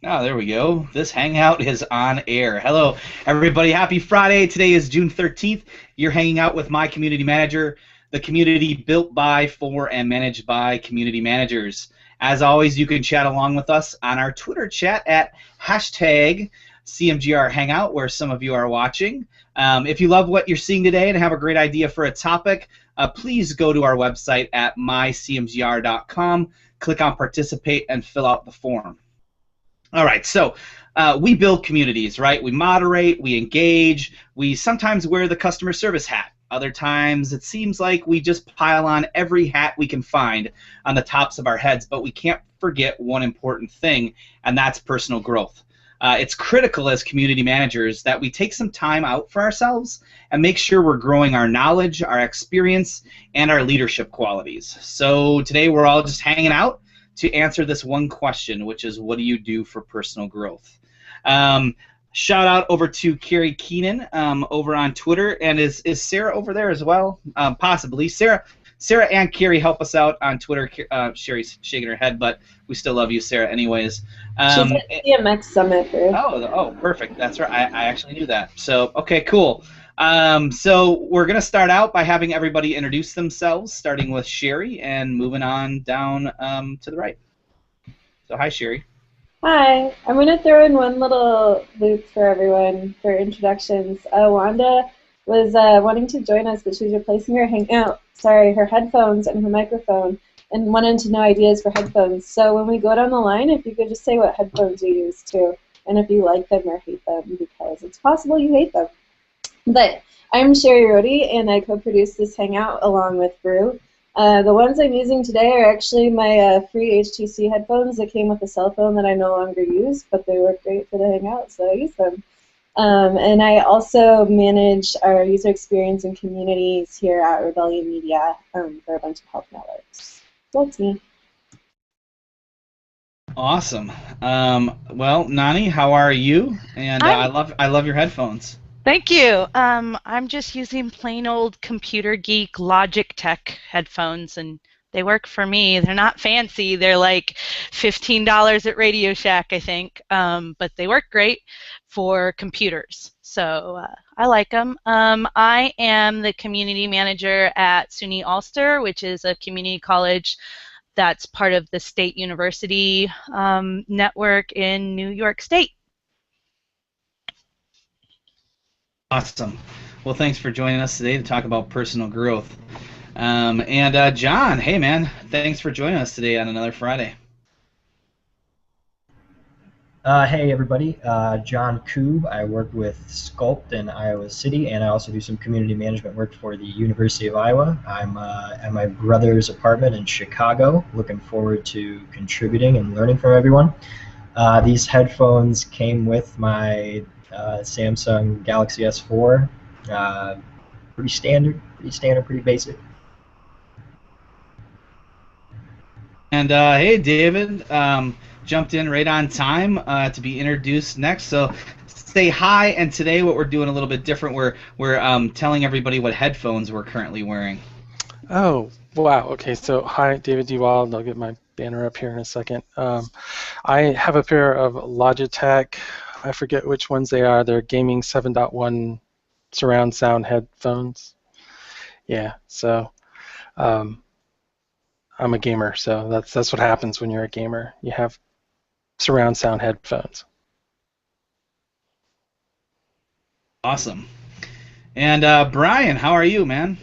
Oh, there we go. This hangout is on air. Hello, everybody. Happy Friday. Today is June 13th. You're hanging out with my community manager, the community built by, for, and managed by community managers. As always, you can chat along with us on our Twitter chat at hashtag CMGR Hangout, where some of you are watching. If you love what you're seeing today and have a great idea for a topic, please go to our website at mycmgr.com, click on participate, and fill out the form. All right, so we build communities, right? We moderate, we engage, we sometimes wear the customer service hat. Other times it seems like we just pile on every hat we can find on the tops of our heads, but we can't forget one important thing, and that's personal growth. It's critical as community managers that we take some time out for ourselves and make sure we're growing our knowledge, our experience, and our leadership qualities. So today we're all just hanging out to answer this one question, which is, what do you do for personal growth? Shout out over to Carrie Keenan over on Twitter, and is Sarah over there as well? Possibly. Sarah and Carrie help us out on Twitter. Sherry's shaking her head, but we still love you, Sarah, anyways. She's at CMX Summit, Brew. Oh, perfect. That's right. I actually knew that. So, okay, cool. So we're going to start out by having everybody introduce themselves, starting with Sherrie and moving on down to the right. So, hi, Sherrie. Hi. I'm going to throw in one little loop for everyone for introductions. Wanda was wanting to join us, but she's replacing her headphones and her microphone, and wanted to know ideas for headphones. So when we go down the line, if you could just say what headphones you use too, and if you like them or hate them, because it's possible you hate them. But I'm Sherrie Rohde, and I co-produced this hangout along with Brew. The ones I'm using today are actually my free HTC headphones that came with a cell phone that I no longer use, but they work great for the hangout, so I use them. And I also manage our user experience and communities here at Rebellion Media for a bunch of health networks. That's me. Awesome. Well, Nani, how are you? And I love your headphones. Thank you. I'm just using plain old Computer Geek Logitech headphones, and they work for me. They're not fancy. They're like $15 at Radio Shack, I think, but they work great for computers. So I like them. I am the community manager at SUNY Ulster, which is a community college that's part of the State University network in New York State. Awesome. Well, thanks for joining us today to talk about personal growth. And John, hey man, thanks for joining us today on another Friday. Hey everybody, John Koob. I work with Sculpt in Iowa City, and I also do some community management work for the University of Iowa. I'm at my brother's apartment in Chicago, looking forward to contributing and learning from everyone. These headphones came with my Samsung Galaxy S4. Pretty standard, pretty basic. And hey, David, jumped in right on time to be introduced next. So say hi. And today, what we're doing a little bit different. We're telling everybody what headphones we're currently wearing. Oh, wow. Okay, so hi, David D. Wild. I'll get my banner up here in a second. I have a pair of Logitech. I forget which ones they are. They're gaming 7.1 surround sound headphones. Yeah, so I'm a gamer, so that's what happens when you're a gamer. You have surround sound headphones. Awesome. And Brian, how are you, man?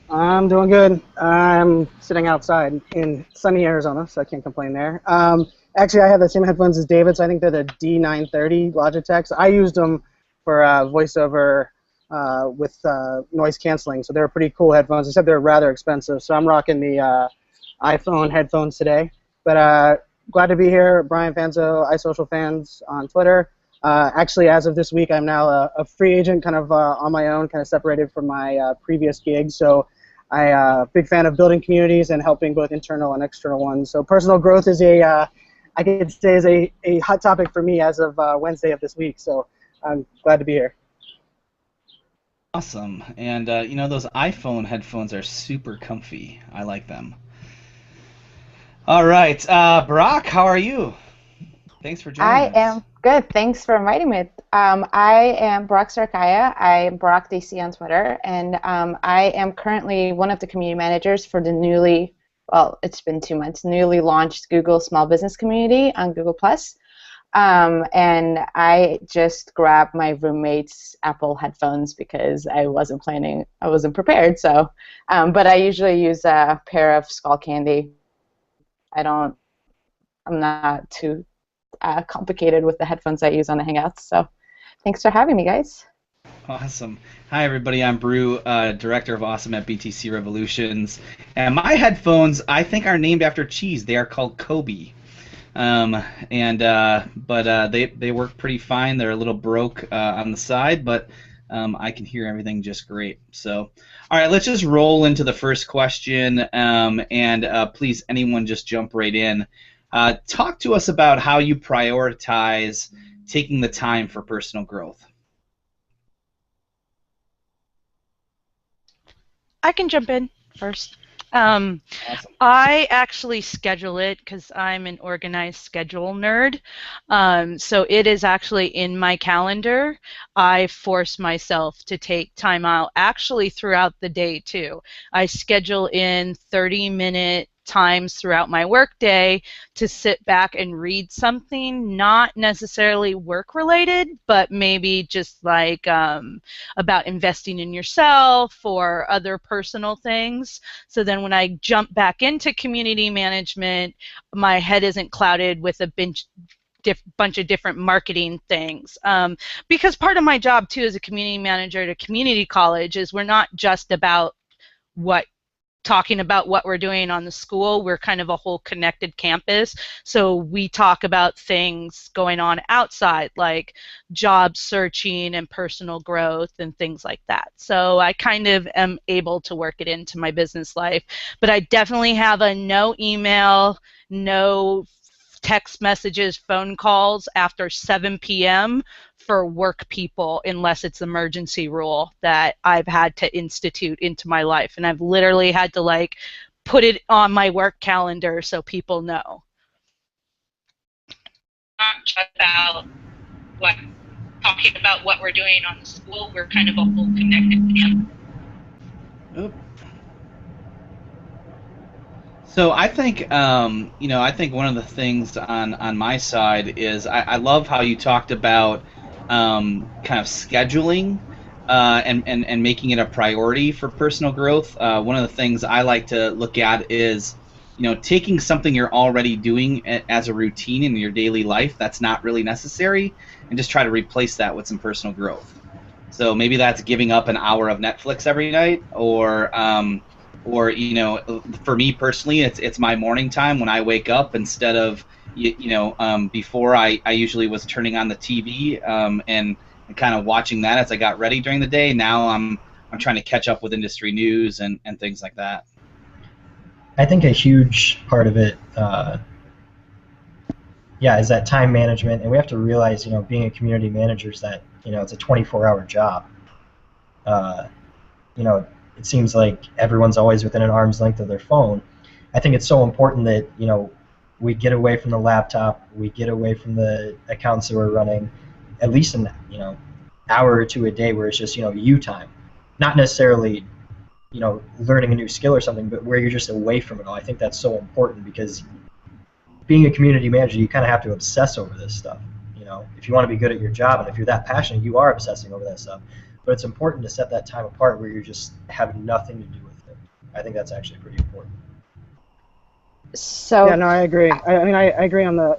I'm doing good. I'm sitting outside in sunny Arizona, so I can't complain there. Actually, I have the same headphones as David, so I think they're the D930 Logitechs. I used them for voiceover with noise canceling, so they're pretty cool headphones. Except they're rather expensive, so I'm rocking the iPhone headphones today. But glad to be here, Brian Fanzo, iSocial Fans on Twitter. Actually, as of this week, I'm now a free agent, kind of on my own, kind of separated from my previous gigs. So I'm a big fan of building communities and helping both internal and external ones. So personal growth is I could say, is a hot topic for me as of Wednesday of this week. So I'm glad to be here. Awesome. And you know, those iPhone headphones are super comfy. I like them. All right, Brock, how are you? Thanks for joining us. I am good. Thanks for inviting me. I am Brock Sarkaya. I am Brock DC on Twitter, and I am currently one of the community managers for the it's been 2 months, newly launched Google Small Business Community on Google+. And I just grabbed my roommate's Apple headphones because I wasn't prepared. So, but I usually use a pair of Skull Candy. I'm not too complicated with the headphones I use on the Hangouts. So, thanks for having me, guys. Awesome. Hi, everybody. I'm Brew, Director of Awesome at BTC Revolutions. And my headphones, I think, are named after cheese. They are called Koob. But they work pretty fine. They're a little broke on the side, but I can hear everything just great. So, all right, let's just roll into the first question, and please, anyone, just jump right in. Talk to us about how you prioritize taking the time for personal growth. I can jump in first. Awesome. I actually schedule it because I'm an organized schedule nerd. So it is actually in my calendar. I force myself to take time out actually throughout the day too. I schedule in 30-minute times throughout my workday to sit back and read something, not necessarily work related, but maybe just like about investing in yourself or other personal things. So then when I jump back into community management, my head isn't clouded with a bunch of different marketing things. Because part of my job too as a community manager at a community college is we're not just about talking about what we're doing on the school. We're kind of a whole connected campus. So we talk about things going on outside, like job searching and personal growth and things like that. So I kind of am able to work it into my business life. But I definitely have a no email, no text messages, phone calls after 7 p.m. for work people unless it's emergency rule that I've had to institute into my life. And I've literally had to like put it on my work calendar so people know. Not just about talking about what we're doing on the school. We're kind of a whole connected campus. Oop. So I think, I think one of the things on my side is I love how you talked about kind of scheduling and making it a priority for personal growth. One of the things I like to look at is, taking something you're already doing as a routine in your daily life that's not really necessary, and just try to replace that with some personal growth. So maybe that's giving up an hour of Netflix every night, or for me personally, it's my morning time when I wake up. Instead of before I usually was turning on the TV and kind of watching that as I got ready during the day. Now I'm trying to catch up with industry news and things like that. I think a huge part of it, is that time management, and we have to realize, being a community manager is that, it's a 24-hour job. It seems like everyone's always within an arm's length of their phone. I think it's so important that, we get away from the laptop, we get away from the accounts that we're running, at least an hour or two a day where it's just, you time. Not necessarily, learning a new skill or something, but where you're just away from it all. I think that's so important because being a community manager, you kind of have to obsess over this stuff. If you want to be good at your job and if you're that passionate, you are obsessing over that stuff. But it's important to set that time apart where you just have nothing to do with it. I think that's actually pretty important. So yeah, no, I agree. I agree on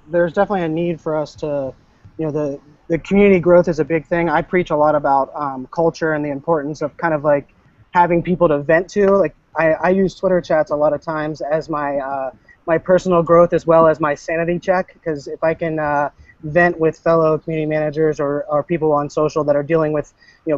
there's definitely a need for us to, the community growth is a big thing. I preach a lot about culture and the importance of kind of like having people to vent to. Like I use Twitter chats a lot of times as my my personal growth as well as my sanity check, because if I can vent with fellow community managers or people on social that are dealing with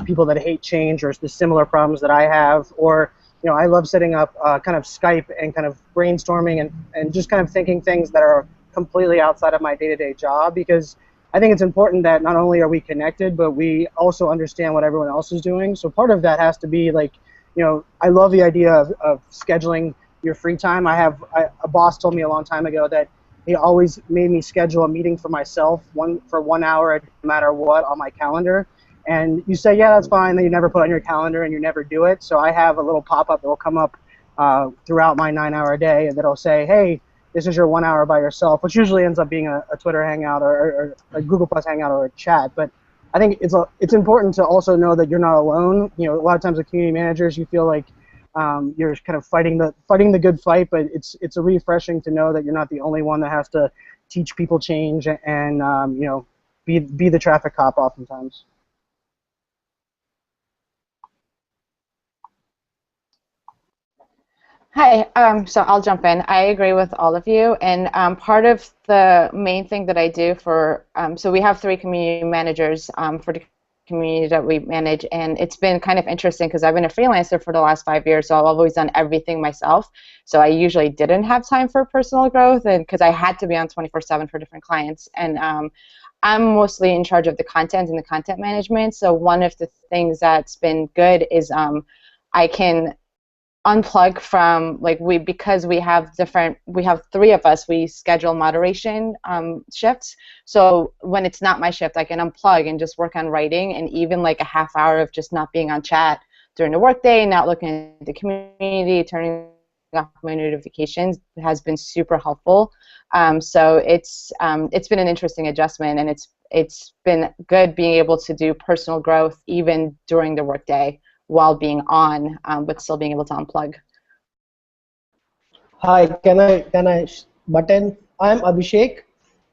people that hate change or the similar problems that I have, or I love setting up kind of Skype and kind of brainstorming and just kind of thinking things that are completely outside of my day-to-day job, because I think it's important that not only are we connected, but we also understand what everyone else is doing. So part of that has to be like, I love the idea of scheduling your free time. A boss told me a long time ago that he always made me schedule a meeting for myself, for 1 hour, no matter what, on my calendar. And you say, yeah, that's fine, then you never put it on your calendar and you never do it. So I have a little pop-up that will come up throughout my 9-hour day that'll say, hey, this is your 1 hour by yourself, which usually ends up being a Twitter hangout or a Google Plus hangout or a chat. But I think it's important to also know that you're not alone. You know, a lot of times with community managers, you feel like you're kind of fighting the good fight, but it's a refreshing to know that you're not the only one that has to teach people change and you know, be the traffic cop oftentimes. Hi, so I'll jump in. I agree with all of you, and part of the main thing that I do for, so we have 3 community managers for the community that we manage, and it's been kind of interesting because I've been a freelancer for the last 5 years, so I've always done everything myself, so I usually didn't have time for personal growth, and because I had to be on 24/7 for different clients, and I'm mostly in charge of the content and the content management, so one of the things that's been good is I can unplug from, like, because we have 3 of us, we schedule moderation shifts, so when it's not my shift I can unplug and just work on writing, and even like a half hour of just not being on chat during the workday, not looking at the community, turning off my notifications has been super helpful. So it's been an interesting adjustment, and it's been good being able to do personal growth even during the workday while being on, but still being able to unplug. Hi, can I button? I'm Abhishek,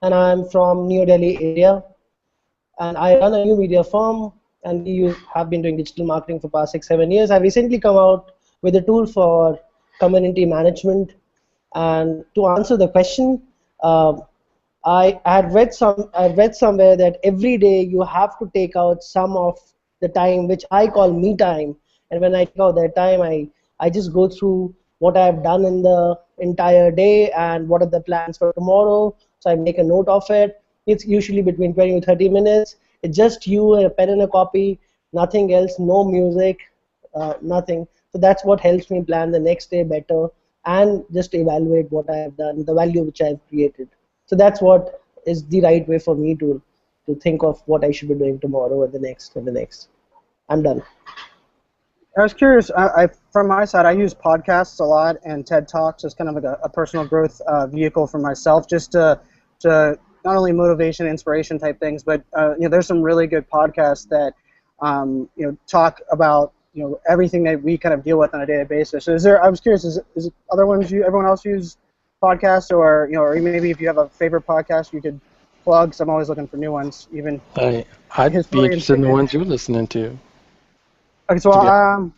and I'm from New Delhi area, and I run a new media firm, and we have been doing digital marketing for past 6-7 years. I've recently come out with a tool for community management, and to answer the question, I read somewhere that every day you have to take out some of the time, which I call me time, and when I take out that time, I just go through what I've done in the entire day and what are the plans for tomorrow. So I make a note of it. It's usually between 20 to 30 minutes. It's just you, a pen and a copy, nothing else, no music, nothing. So that's what helps me plan the next day better and just evaluate what I have done, the value which I've created. So that's what is the right way for me to think of what I should be doing tomorrow or the next and the next. I'm done. I was curious, from my side, I use podcasts a lot and TED Talks as kind of like a personal growth vehicle for myself, just to not only motivation, inspiration type things, but you know, there's some really good podcasts that you know, talk about, you know, everything that we kind of deal with on a daily basis. So I was curious, is everyone else use podcasts, or, you know, or maybe if you have a favorite podcast you could plug, 'cause I'm always looking for new ones, even. I'd be interested in the ones you're listening to. Okay, so I'm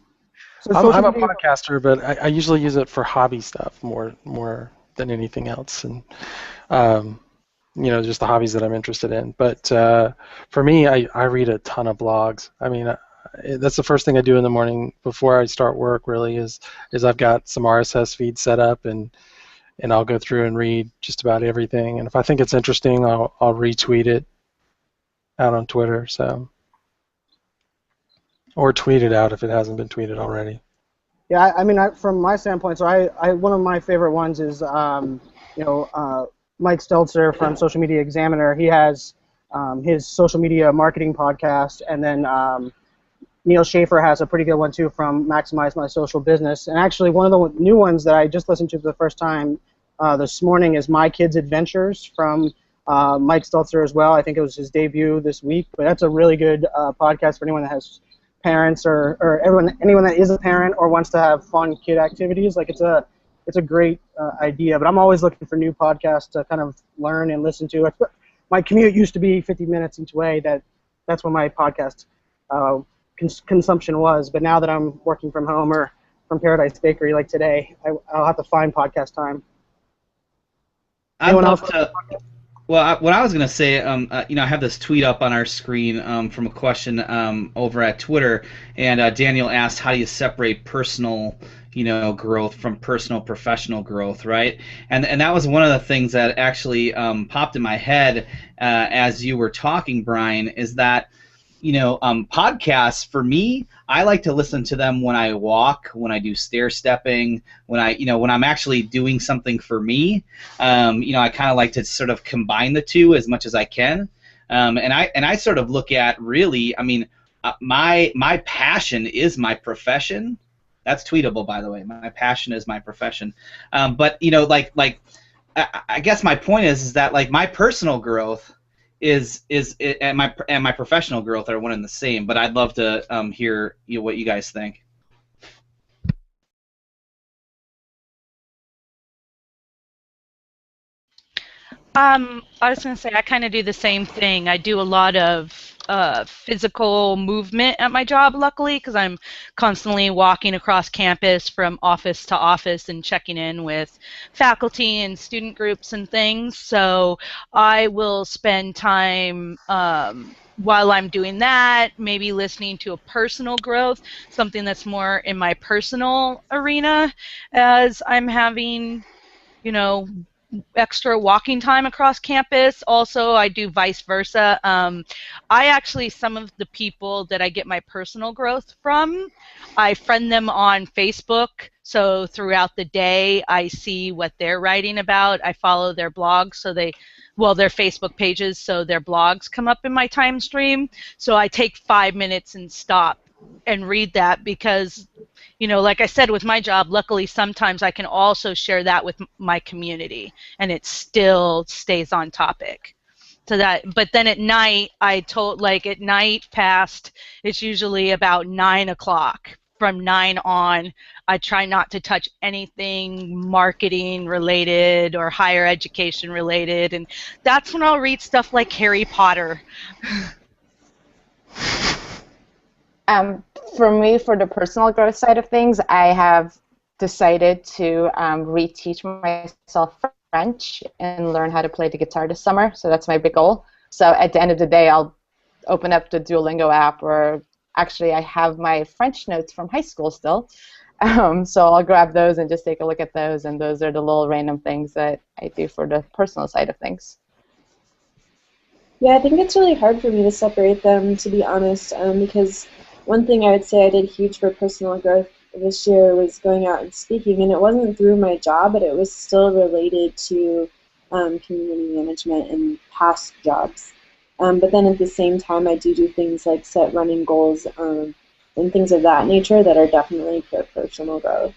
a media podcaster, but I usually use it for hobby stuff more than anything else, and you know, just the hobbies that I'm interested in. But for me, I read a ton of blogs. I mean, that's the first thing I do in the morning before I start work. Really, is I've got some RSS feeds set up, and I'll go through and read just about everything. And if I think it's interesting, I'll retweet it out on Twitter. So. Or tweet it out if it hasn't been tweeted already. Yeah, I mean, from my standpoint, so I one of my favorite ones is, you know, Mike Stelzer from Social Media Examiner. He has his social media marketing podcast, and then Neil Schaefer has a pretty good one too from Maximize My Social Business. And actually, one of the new ones that I just listened to for the first time this morning is My Kids Adventures from Mike Stelzer as well. I think it was his debut this week, but that's a really good podcast for anyone that has parents or anyone that is a parent or wants to have fun kid activities. Like, it's a great idea, but I'm always looking for new podcasts to kind of learn and listen to. My commute used to be 50 minutes each way. That's what my podcast consumption was, but now that I'm working from home or from Paradise Bakery like today, I'll have to find podcast time. Anyone else? Well, what I was going to say, you know, I have this tweet up on our screen from a question over at Twitter, and Daniel asked, how do you separate personal, you know, growth from personal professional growth, right? And that was one of the things that actually popped in my head as you were talking, Brian, is that podcasts for me, I like to listen to them when I walk, when I do stair stepping, when I'm actually doing something for me. I kind of like to sort of combine the two as much as I can. And I sort of look at really, my passion is my profession. That's tweetable, by the way. My passion is my profession. But I guess my point is that like my personal growth and my professional growth are one and the same. But I'd love to hear what you guys think. I was going to say I kind of do the same thing. I do a lot of physical movement at my job, luckily, because I'm constantly walking across campus from office to office and checking in with faculty and student groups and things. So I will spend time while I'm doing that, maybe listening to a personal growth, something that's more in my personal arena as I'm having, extra walking time across campus. Also, I do vice versa. Some of the people that I get my personal growth from, I friend them on Facebook. So throughout the day, I see what they're writing about. I follow their blogs, their Facebook pages, so their blogs come up in my time stream. So I take 5 minutes and stop and read that because like I said, with my job, luckily sometimes I can also share that with my community, and it still stays on topic. But then at night, at night past, it's usually about 9 o'clock. From 9 on, I try not to touch anything marketing related or higher education related, and that's when I'll read stuff like Harry Potter. For me, for the personal growth side of things, I have decided to reteach myself French and learn how to play the guitar this summer. So that's my big goal. So at the end of the day, I'll open up the Duolingo app, or actually I have my French notes from high school still. So I'll grab those and just take a look at those, and those are the little random things that I do for the personal side of things. Yeah, I think it's really hard for me to separate them, to be honest, because one thing I would say I did huge for personal growth this year was going out and speaking, and it wasn't through my job, but it was still related to community management and past jobs. But then at the same time, I do things like set running goals and things of that nature that are definitely pure personal growth.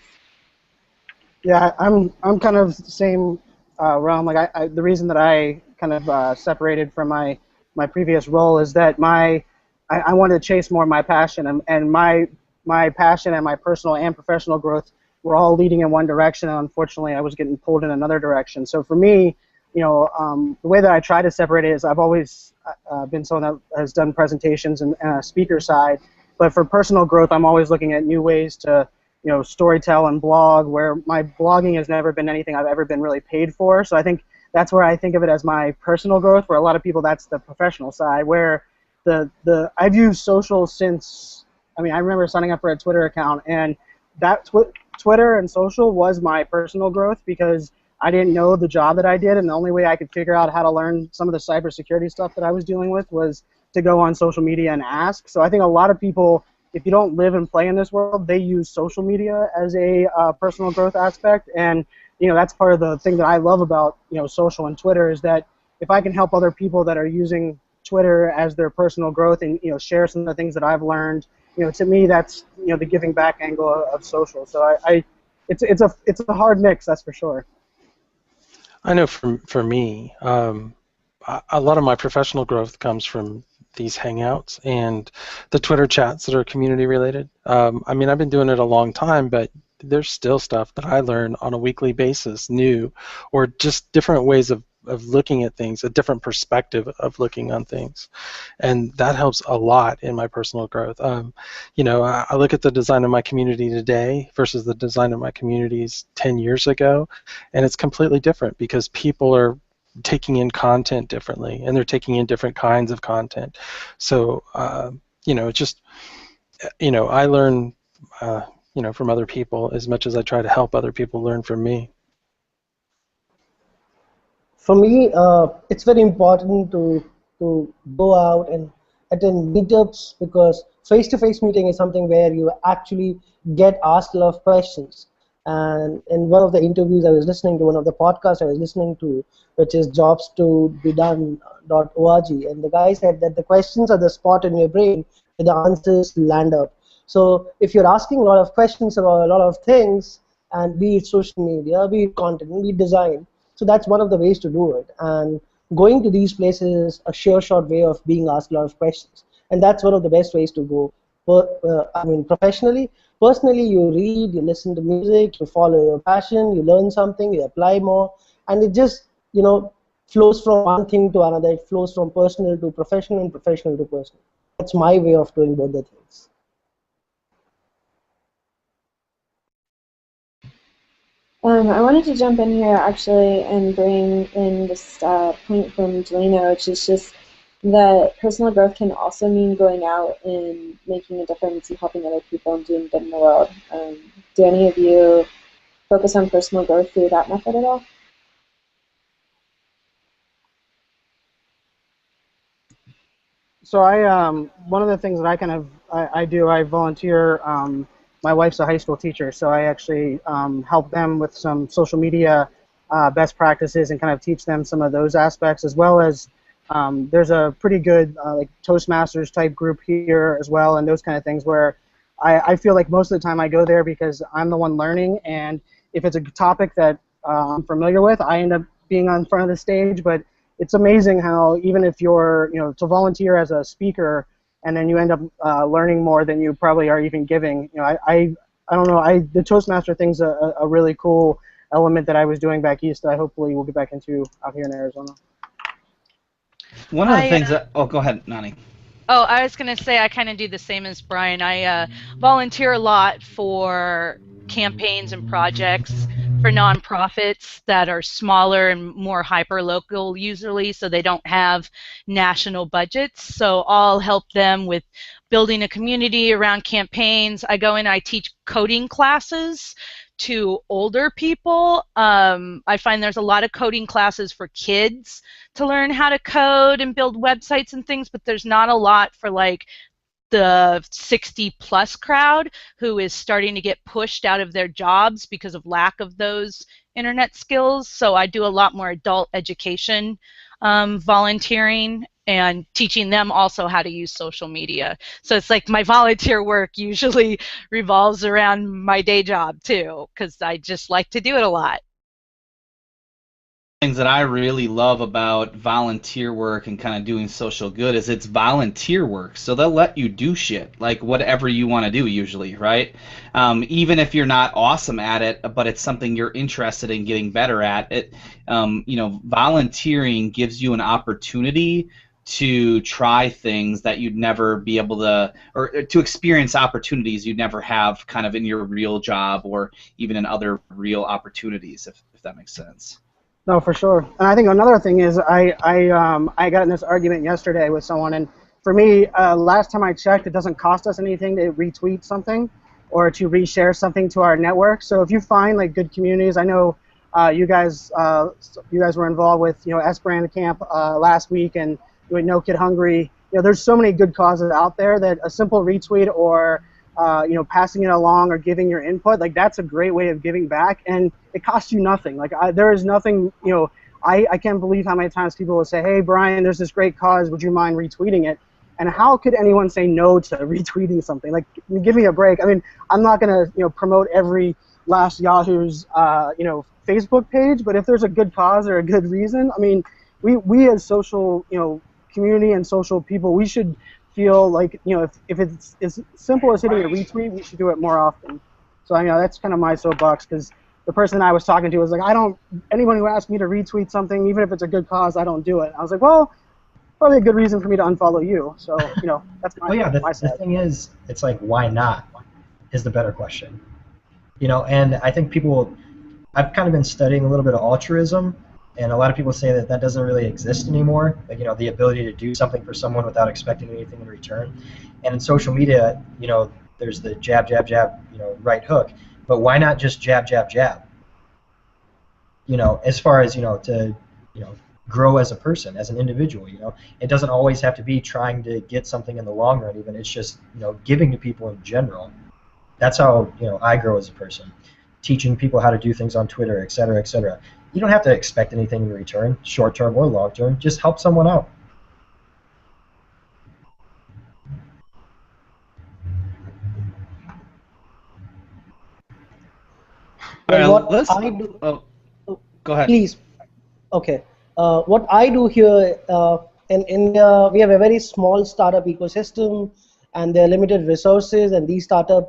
Yeah, I'm kind of the same realm. Like the reason that I kind of separated from my previous role is that I wanted to chase more of my passion, and my passion and my personal and professional growth were all leading in one direction, and unfortunately I was getting pulled in another direction. So for me, the way that I try to separate it is I've always been someone that has done presentations and a speaker side, but for personal growth I'm always looking at new ways to storytell and blog, where my blogging has never been anything I've ever been really paid for. So I think that's where I think of it as my personal growth, where a lot of people that's the professional side, where I've used social since, I remember signing up for a Twitter account, and that Twitter and social was my personal growth because I didn't know the job that I did, and the only way I could figure out how to learn some of the cybersecurity stuff that I was dealing with was to go on social media and ask. So I think a lot of people, if you don't live and play in this world, they use social media as a personal growth aspect, and that's part of the thing that I love about social and Twitter is that if I can help other people that are using Twitter as their personal growth and share some of the things that I've learned, to me that's the giving back angle of social. So it's a hard mix, that's for sure. I know for me, a lot of my professional growth comes from these hangouts and the Twitter chats that are community related. I've been doing it a long time, but there's still stuff that I learn on a weekly basis, new, or just different ways of looking at things, a different perspective of looking on things, and that helps a lot in my personal growth. I look at the design of my community today versus the design of my communities 10 years ago, and it's completely different because people are taking in content differently, and they're taking in different kinds of content. So, I learn, from other people as much as I try to help other people learn from me. For me, it's very important to go out and attend meetups, because face-to-face meeting is something where you actually get asked a lot of questions. And in one of the interviews I was listening to, one of the podcasts I was listening to, which is jobstobedone.org, and the guy said that the questions are the spot in your brain where the answers land up. So if you're asking a lot of questions about a lot of things, and be it social media, be it content, be it design, so that's one of the ways to do it. And going to these places is a sure shot way of being asked a lot of questions. And that's one of the best ways to go. I mean, professionally. Personally, you read, you listen to music, you follow your passion, you learn something, you apply more, and it just, flows from one thing to another. It flows from personal to professional and professional to personal. That's my way of doing both the things. I wanted to jump in here actually and bring in this point from Jelena, which is just that personal growth can also mean going out and making a difference and helping other people and doing good in the world. Do any of you focus on personal growth through that method at all? So one of the things that I do, I volunteer. My wife's a high school teacher, so I actually help them with some social media best practices and kind of teach them some of those aspects, as well as there's a pretty good like Toastmasters type group here as well, and those kind of things where I feel like most of the time I go there because I'm the one learning, and if it's a topic that I'm familiar with, I end up being on front of the stage. But it's amazing how even if you're, to volunteer as a speaker and then you end up learning more than you probably are even giving. I don't know. The Toastmaster thing's a really cool element that I was doing back east that I hopefully will get back into out here in Arizona. One of the things that, go ahead, Nani. Oh, I was going to say I kind of do the same as Brian. I volunteer a lot for campaigns and projects for nonprofits that are smaller and more hyper-local usually, so they don't have national budgets. So I'll help them with building a community around campaigns. I go in, I teach coding classes to older people. I find there's a lot of coding classes for kids to learn how to code and build websites and things, but there's not a lot for like the 60-plus crowd who is starting to get pushed out of their jobs because of lack of those internet skills. So I do a lot more adult education volunteering and teaching them also how to use social media. So it's like my volunteer work usually revolves around my day job too, because I just like to do it a lot. Things that I really love about volunteer work and kind of doing social good is it's volunteer work, so they'll let you do shit like whatever you want to do usually, right? Even if you're not awesome at it, but it's something you're interested in getting better at. Volunteering gives you an opportunity to try things that you'd never be able to, or to experience opportunities you'd never have kind of in your real job or even in other real opportunities, if that makes sense. No, for sure. And I think another thing is I got in this argument yesterday with someone, and for me, last time I checked, it doesn't cost us anything to retweet something or to reshare something to our network. So if you find like good communities, I know you guys were involved with S-Brand Camp last week, and with No Kid Hungry. There's so many good causes out there that a simple retweet or passing it along or giving your input, like that's a great way of giving back, and it costs you nothing. Like there is nothing, I can't believe how many times people will say, hey Brian, there's this great cause, would you mind retweeting it? And how could anyone say no to retweeting something? Like, give me a break. I mean, I'm not gonna promote every last Yahoo's Facebook page, but if there's a good cause or a good reason, I mean, we as social community and social people, we should feel like, if it's as simple as hitting a retweet, we should do it more often. So that's kind of my soapbox, because the person I was talking to was like, anyone who asks me to retweet something, even if it's a good cause, I don't do it. I was like, well, probably a good reason for me to unfollow you. So, that's my, my side. The thing is, it's like, why not is the better question. And I think I've kind of been studying a little bit of altruism, and a lot of people say that doesn't really exist anymore, like, the ability to do something for someone without expecting anything in return. And in social media, there's the jab, jab, jab, right hook. But why not just jab, jab, jab? As far as, to grow as a person, as an individual. It doesn't always have to be trying to get something in the long run. Even it's just giving to people in general. That's how I grow as a person. Teaching people how to do things on Twitter, et cetera, et cetera. You don't have to expect anything in return, short term or long term. Just help someone out. Well, All right, what I do, go ahead. please. Okay. What I do here in India, we have a very small startup ecosystem, and there are limited resources. And these startups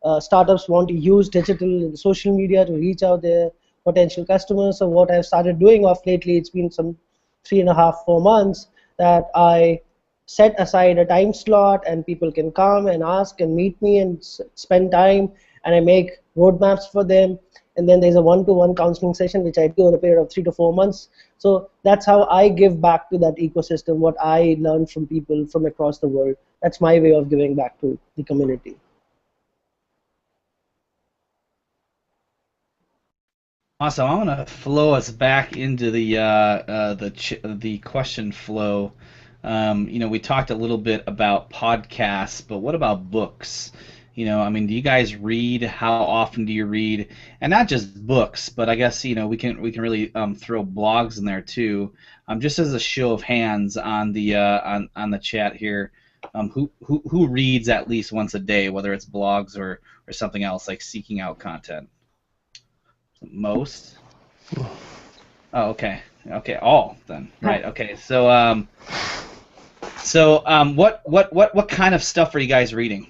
want to use digital and social media to reach out their potential customers. So what I've started doing off lately, it's been some 3.5, 4 months, that I set aside a time slot, and people can come and ask and meet me and spend time, and I make roadmaps for them. And then there's a one-to-one counseling session which I do in a period of 3 to 4 months. So that's how I give back to that ecosystem, what I learn from people from across the world. That's my way of giving back to the community. Awesome. I'm gonna flow us back into the question flow. We talked a little bit about podcasts, but what about books? I mean, do you guys read? How often do you read? And not just books, but I guess we can really throw blogs in there too. Just as a show of hands on the chat here, who reads at least once a day, whether it's blogs or something else like seeking out content? Most? Oh, okay. Okay, all then. Right. Okay. So what kind of stuff are you guys reading?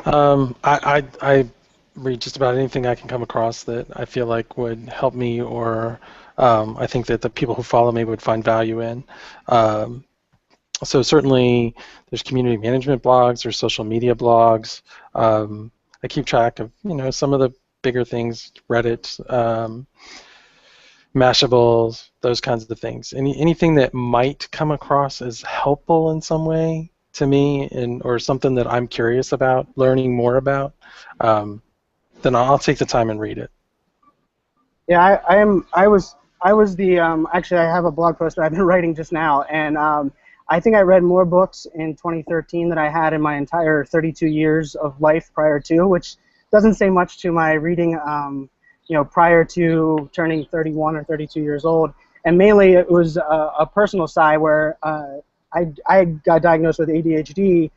I read just about anything I can come across that I feel like would help me, or I think that the people who follow me would find value in. So certainly there's community management blogs, there's social media blogs. I keep track of some of the bigger things, Reddit, Mashables, those kinds of things. Anything that might come across as helpful in some way to me, or something that I'm curious about, learning more about, then I'll take the time and read it. Yeah, I was the actually I have a blog post that I've been writing just now, and I think I read more books in 2013 than I had in my entire 32 years of life prior to, which doesn't say much to my reading, prior to turning 31 or 32 years old. And mainly it was a personal side where I got diagnosed with ADHD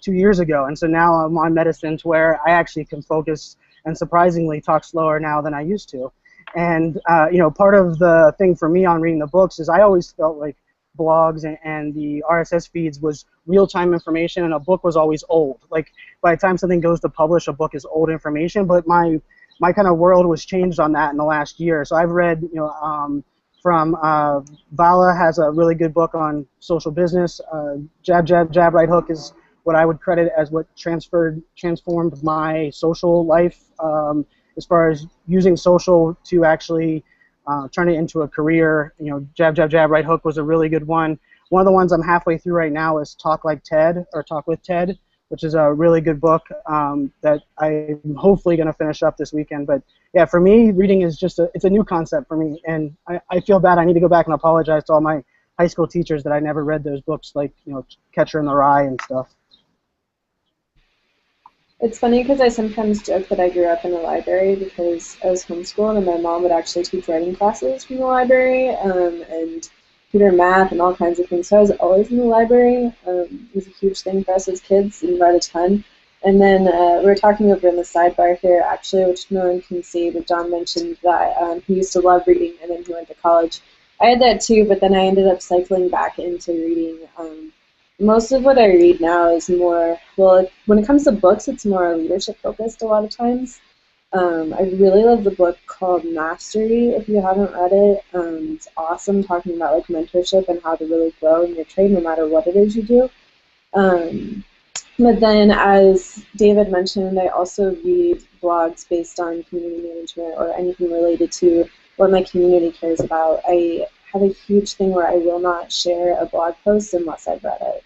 2 years ago, and so now I'm on medicine to where I actually can focus and surprisingly talk slower now than I used to. And part of the thing for me on reading the books is I always felt like blogs and the RSS feeds was real-time information, and a book was always old. Like by the time something goes to publish, a book is old information. But my kind of world was changed on that in the last year. So I've read, from Vala has a really good book on social business. Jab, Jab, Jab, Right Hook is what I would credit as what transformed my social life, as far as using social to actually turn it into a career. Jab, Jab, Jab, Right Hook was a really good one. One of the ones I'm halfway through right now is Talk Like Ted, or Talk with Ted, which is a really good book that I'm hopefully going to finish up this weekend. But yeah, for me, reading is just it's a new concept for me, and I feel bad. I need to go back and apologize to all my high school teachers that I never read those books, like Catcher in the Rye and stuff. It's funny because I sometimes joke that I grew up in a library because I was homeschooled, and my mom would actually teach writing classes from the library, and tutor math and all kinds of things. So I was always in the library. It was a huge thing for us as kids, and read a ton. And then we were talking over in the sidebar here, actually, which no one can see, but John mentioned that he used to love reading, and then he went to college. I had that too, but then I ended up cycling back into reading. Most of what I read now is more, well, when it comes to books, it's more leadership focused a lot of times. I really love the book called Mastery, if you haven't read it. It's awesome, talking about like mentorship and how to really grow in your trade no matter what it is you do. But then, as David mentioned, I also read blogs based on community management or anything related to what my community cares about. I have a huge thing where I will not share a blog post unless I've read it.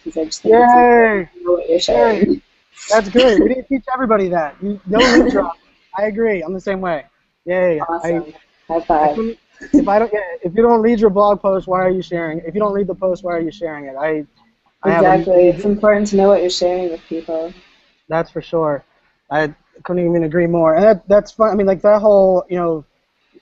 Because I just think it's important to know what you're sharing. That's good. We didn't teach everybody that. No link drop. I agree. I'm the same way. Yay. Awesome. High I five. couldn't, if you don't read your blog post, why are you sharing? If you don't read the post, why are you sharing it? I have Exactly. It's important to know what you're sharing with people. That's for sure. I couldn't even agree more. And that's fun. I mean, like that whole,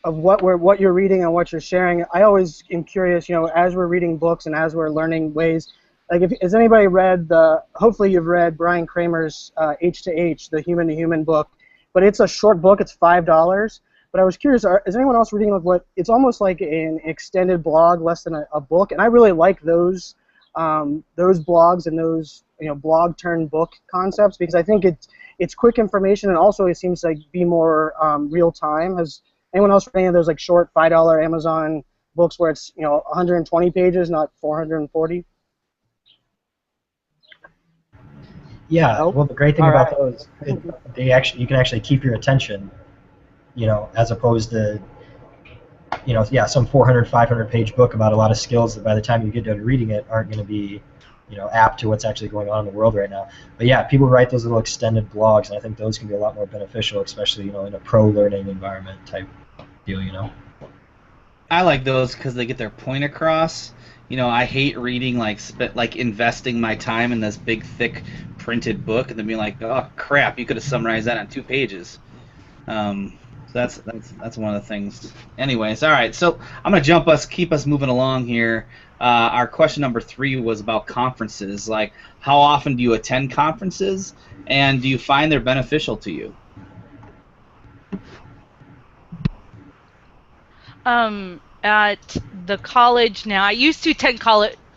of what you're reading and what you're sharing. I always am curious, as we're reading books and as we're learning ways. Like, has anybody read hopefully you've read Brian Kramer's H to H, the Human to Human book, but it's a short book. It's $5. But I was curious, is anyone else reading what? It's almost like an extended blog, less than a book, and I really like those blogs and those blog turned book concepts because I think it's quick information and also it seems like be more real time. Has anyone else read any of those like short $5 Amazon books where it's 120 pages, not 440? Yeah, Nope. well, the great thing All about right. those, you can actually keep your attention, as opposed to, some 400, 500-page book about a lot of skills that by the time you get done reading it aren't going to be, apt to what's actually going on in the world right now. But yeah, people write those little extended blogs, and I think those can be a lot more beneficial, especially, in a pro-learning environment type deal, I like those because they get their point across. I hate reading like investing my time in this big thick printed book and then being like, oh crap, you could have summarized that on 2 pages. So that's one of the things. Anyways, all right. So I'm gonna keep us moving along here. Our question number 3 was about conferences. Like, how often do you attend conferences, and do you find they're beneficial to you? At the college now, I used to attend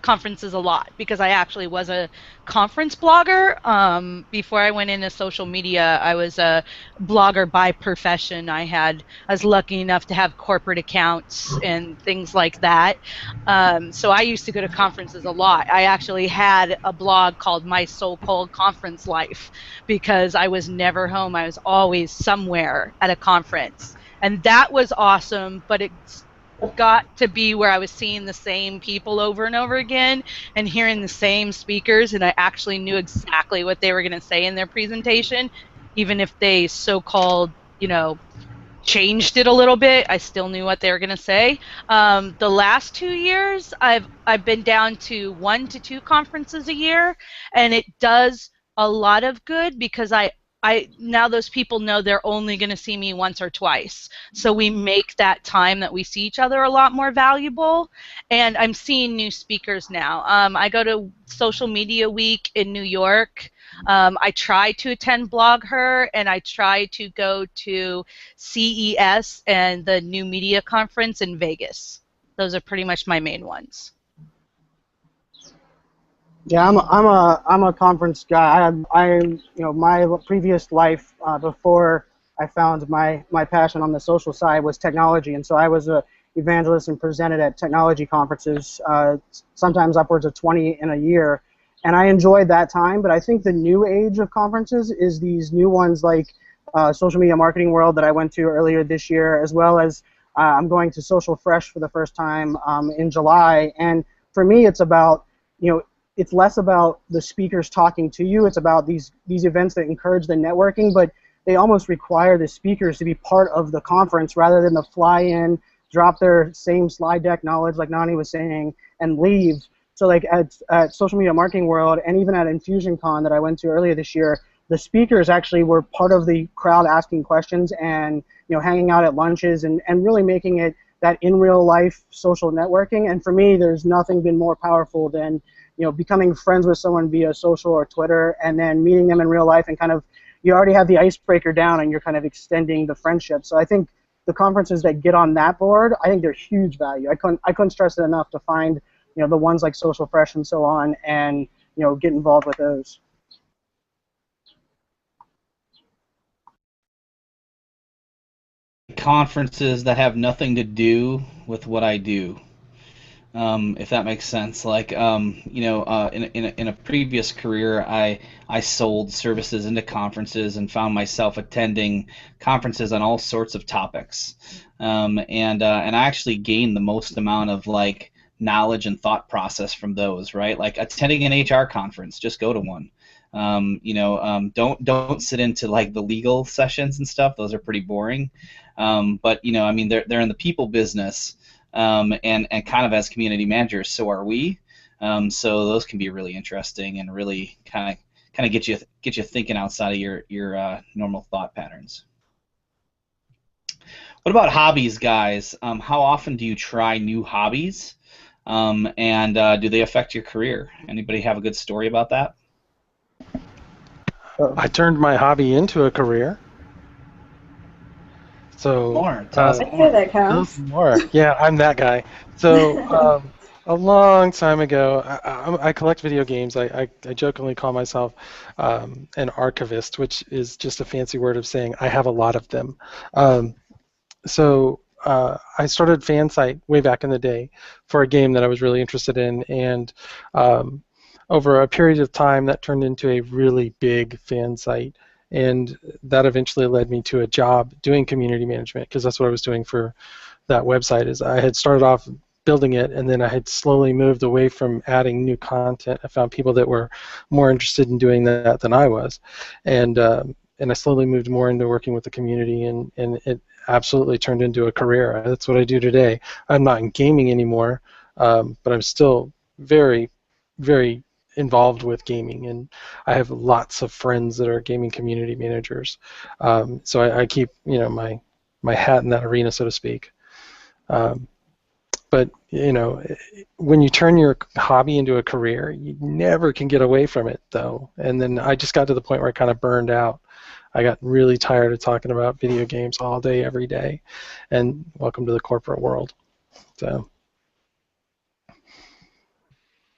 conferences a lot because I actually was a conference blogger. Before I went into social media, I was a blogger by profession. I was lucky enough to have corporate accounts and things like that. So I used to go to conferences a lot. I actually had a blog called My So-Called Conference Life because I was never home. I was always somewhere at a conference. And that was awesome, but it's got to be where I was seeing the same people over and over again and hearing the same speakers, and I actually knew exactly what they were going to say in their presentation, even if they so-called, changed it a little bit. I still knew what they were going to say. The last 2 years, I've been down to 1 to 2 conferences a year, and it does a lot of good because I now those people know they're only going to see me once or twice. So we make that time that we see each other a lot more valuable. And I'm seeing new speakers now. I go to Social Media Week in New York. I try to attend BlogHer, and I try to go to CES and the New Media Conference in Vegas. Those are pretty much my main ones. Yeah, I'm a conference guy. My previous life before I found my passion on the social side was technology, and so I was a evangelist and presented at technology conferences, sometimes upwards of 20 in a year, and I enjoyed that time. But I think the new age of conferences is these new ones like Social Media Marketing World that I went to earlier this year, as well as I'm going to Social Fresh for the first time in July, and for me it's about it's less about the speakers talking to you. It's about these events that encourage the networking, but they almost require the speakers to be part of the conference rather than to fly in, drop their same slide deck knowledge, like Nani was saying, and leave. So like at Social Media Marketing World and even at InfusionCon that I went to earlier this year, the speakers actually were part of the crowd asking questions and hanging out at lunches and really making it that in real life social networking. And for me, there's nothing been more powerful than becoming friends with someone via social or Twitter and then meeting them in real life and kind of, you already have the icebreaker down and you're kind of extending the friendship. So I think the conferences that get on that board, I think they're huge value. I couldn't stress it enough to find, the ones like Social Fresh and so on and, get involved with those. Conferences that have nothing to do with what I do. If that makes sense. Like, in a previous career, I sold services into conferences and found myself attending conferences on all sorts of topics, and I actually gained the most amount of knowledge and thought process from those. Right, like attending an HR conference, just go to one. Don't sit into like the legal sessions and stuff. Those are pretty boring. But I mean, they're in the people business, and kind of as community managers, so are we. So those can be really interesting and really kind of get you thinking outside of your normal thought patterns. What about hobbies, guys? How often do you try new hobbies? And do they affect your career? Anybody have a good story about that? I turned my hobby into a career. So More. Tell us I'd say that counts. more. Yeah, I'm that guy. So a long time ago, I collect video games. I jokingly call myself an archivist, which is just a fancy word of saying I have a lot of them. So I started FanSite way back in the day for a game that I was really interested in, and over a period of time that turned into a really big fan site, and that eventually led me to a job doing community management, because that's what I was doing for that website. Is I had started off building it, and then I had slowly moved away from adding new content. I found people that were more interested in doing that than I was, and I slowly moved more into working with the community, and it absolutely turned into a career. That's what I do today. I'm not in gaming anymore, but I'm still very, very involved with gaming, and I have lots of friends that are gaming community managers. So I keep my hat in that arena, so to speak. But when you turn your hobby into a career, you never can get away from it, though. And then I just got to the point where I kind of burned out. I got really tired of talking about video games all day, every day, and welcome to the corporate world. So